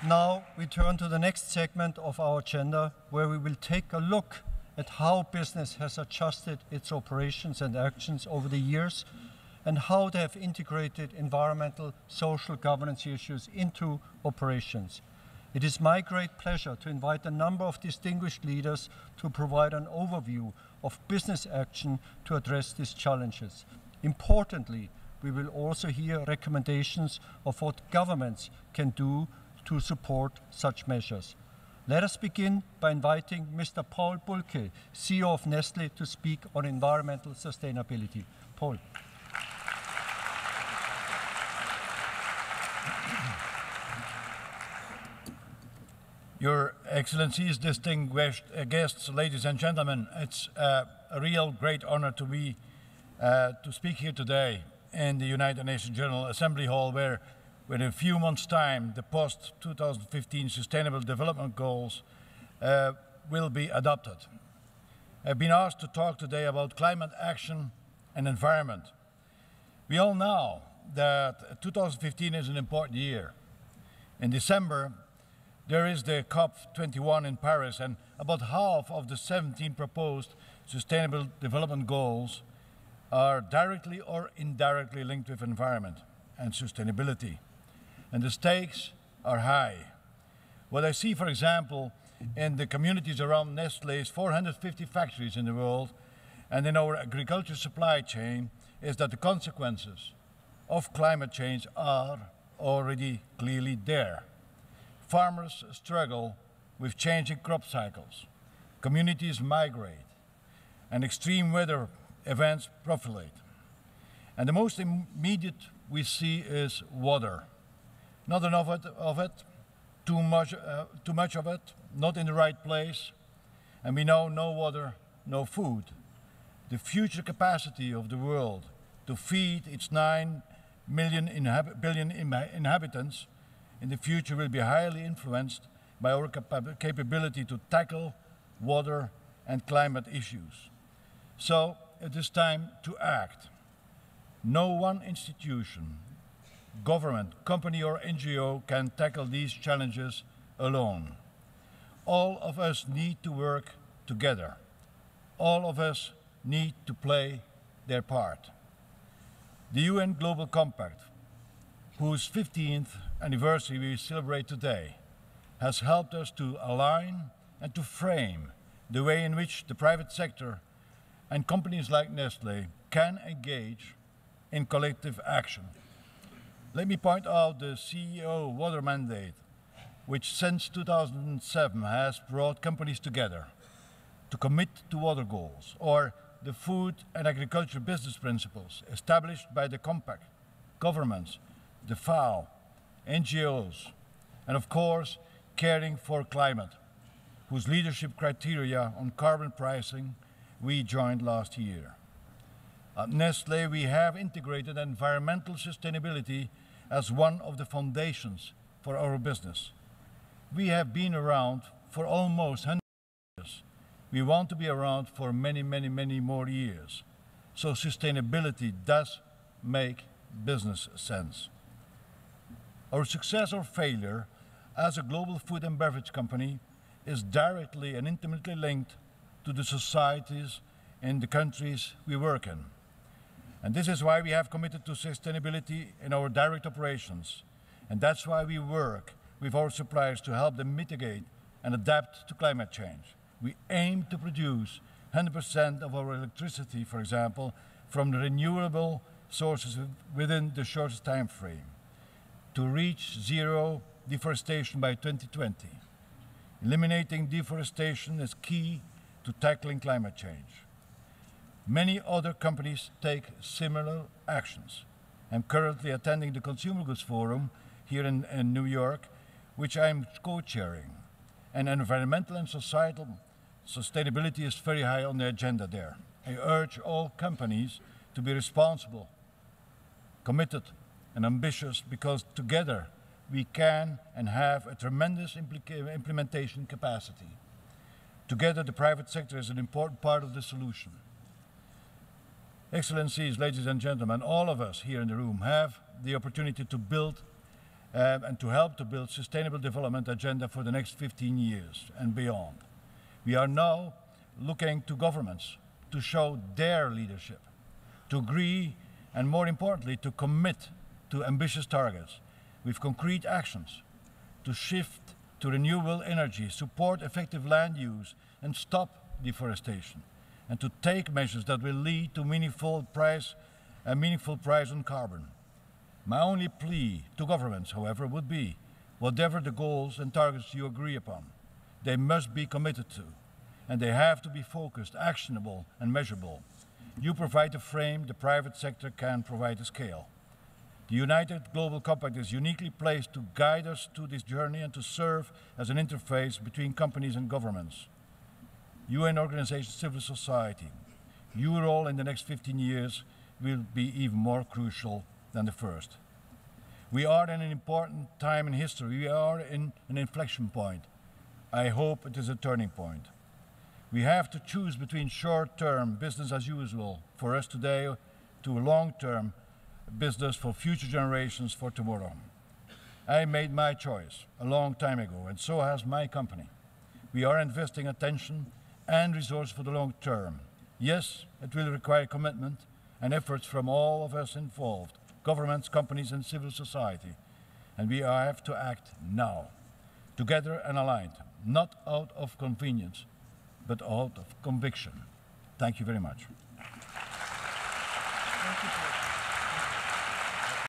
Now we turn to the next segment of our agenda, where we will take a look at how business has adjusted its operations and actions over the years and how they have integrated environmental, social governance issues into operations. It is my great pleasure to invite a number of distinguished leaders to provide an overview of business action to address these challenges. Importantly, we will also hear recommendations of what governments can do to support such measures. Let us begin by inviting Mr. Paul Bulcke, CEO of Nestlé, to speak on environmental sustainability. Paul. Your Excellencies, distinguished guests, ladies and gentlemen, it's a real great honor to be to speak here today in the United Nations General Assembly Hall, where in a few months' time the post-2015 Sustainable Development Goals will be adopted. I've been asked to talk today about climate action and environment. We all know that 2015 is an important year. In December, there is the COP21 in Paris, and about half of the 17 proposed Sustainable Development Goals are directly or indirectly linked with environment and sustainability. And the stakes are high. What I see, for example, in the communities around Nestlé's 450 factories in the world and in our agriculture supply chain is that the consequences of climate change are already clearly there. Farmers struggle with changing crop cycles, communities migrate, and extreme weather events proliferate. And the most immediate we see is water. Not enough of it, too much of it, not in the right place, and we know no water, no food. The future capacity of the world to feed its 9 billion inhabitants in the future will be highly influenced by our capability to tackle water and climate issues. So it is time to act. No one institution, government, company or NGO can tackle these challenges alone. All of us need to work together. All of us need to play their part. The UN Global Compact, whose 15th anniversary we celebrate today, has helped us to align and to frame the way in which the private sector and companies like Nestlé can engage in collective action. Let me point out the CEO Water Mandate, which since 2007 has brought companies together to commit to water goals, or the Food and Agriculture Business Principles established by the Compact, governments, the FAO, NGOs, and of course, Caring for Climate, whose leadership criteria on carbon pricing we joined last year. At Nestlé, we have integrated environmental sustainability as one of the foundations for our business. We have been around for almost 100 years. We want to be around for many, many, many more years. So sustainability does make business sense. Our success or failure as a global food and beverage company is directly and intimately linked to the societies in the countries we work in. And this is why we have committed to sustainability in our direct operations. And that's why we work with our suppliers to help them mitigate and adapt to climate change. We aim to produce 100% of our electricity, for example, from renewable sources within the shortest time frame, to reach zero deforestation by 2020. Eliminating deforestation is key to tackling climate change. Many other companies take similar actions. I'm currently attending the Consumer Goods Forum here in New York, which I'm co-chairing. And environmental and societal sustainability is very high on the agenda there. I urge all companies to be responsible, committed, and ambitious, because together we can and have a tremendous implementation capacity. Together, the private sector is an important part of the solution. Excellencies, ladies and gentlemen, all of us here in the room have the opportunity to build and to help to build sustainable development agenda for the next 15 years and beyond. We are now looking to governments to show their leadership, to agree, and more importantly, to commit to ambitious targets with concrete actions, to shift to renewable energy, support effective land use, and stop deforestation, and to take measures that will lead to a meaningful price on carbon. My only plea to governments, however, would be, whatever the goals and targets you agree upon, they must be committed to, and they have to be focused, actionable, and measurable. You provide the frame, the private sector can provide the scale. The United Global Compact is uniquely placed to guide us to this journey and to serve as an interface between companies and governments. UN organizations, civil society. Your role in the next 15 years will be even more crucial than the first. We are in an important time in history. We are in an inflection point. I hope it is a turning point. We have to choose between short-term business as usual for us today to a long-term business for future generations for tomorrow. I made my choice a long time ago, and so has my company. We are investing attention and resources for the long term. Yes, it will require commitment and efforts from all of us involved, governments, companies, and civil society. And we have to act now, together and aligned, not out of convenience, but out of conviction. Thank you very much. Thank you.